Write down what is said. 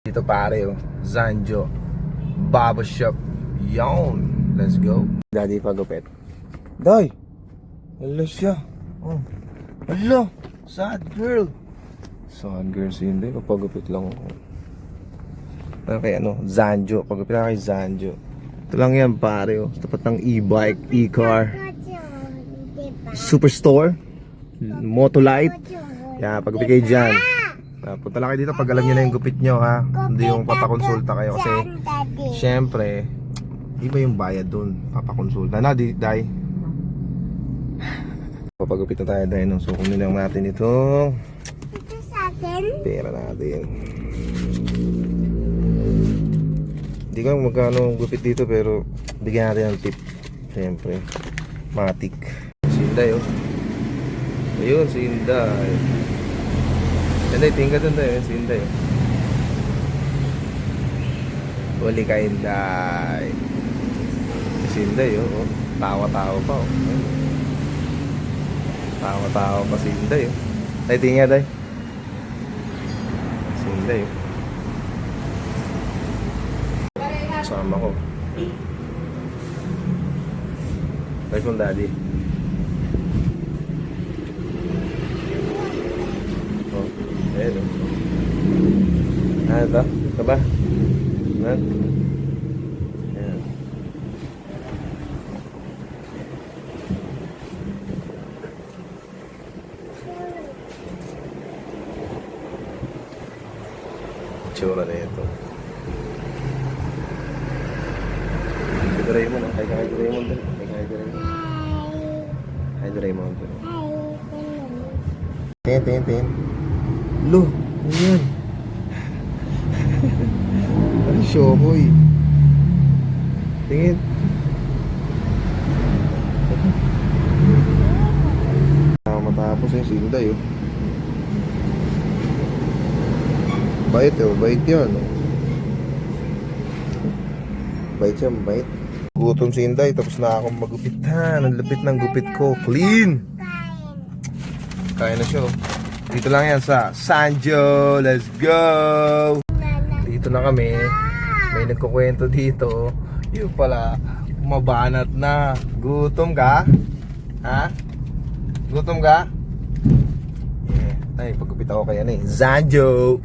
Dito pare oh, Zanjo Barbershop. Yon, let's go. Daddy pagupit. Day, hello siya. Oh, hello, sad girl. Sad girl si hindi, papagupit lang ako. Okay, ano, Zanjo, pagupit na kay Zanjo. Ito lang yan pare oh, tapat ng e-bike, e-car, superstore, Motolite. Yan, pagupit kayo dyan. Punta lang kayo dito pag alam nyo na yung gupit nyo ha. Hindi yung papakonsulta kayo kasi syempre iba yung bayad dun, papakonsulta na day. Papagupit na tayo dahil no? So kunin lang natin itong pera natin. Hindi ko magkano gupit dito pero bigyan natin ng tip. Syempre matik. Si Inday oh. Ayun si Inday. Inday, tinggal doon tayo, si Inday. Huli ka Inday. Si Inday, oh. Tawa-tawa pa, oh. Tawa-tawa pa si Inday, oh. Tay, tinggal, Day. Si Inday, oh. Kasama ko. Tay kong daddy. Ayan o. Ito? Ito ba? Ayan. Tsura na ito. Si Doraemon, kay Doraemon din. Kay Doraemon. Kay Doraemon din. Tin. Lo, ano yan? Ano shokoy? Tingin. Matapos yung Sinday oh. Bait oh, bait yan oh. Bait yan, bait. Gutom si Inday, tapos na akong magupitan. Ang lapit ng gupit ko, clean. Kaya na siya oh. Dito lang yan sa Zanjo. Let's go! Dito na kami. May nagkukwento dito. Yung pala, mabanat na. Gutom ka? Ha? Gutom ka? Yeah. Ay, pagkupit ako kaya na eh. Zanjo!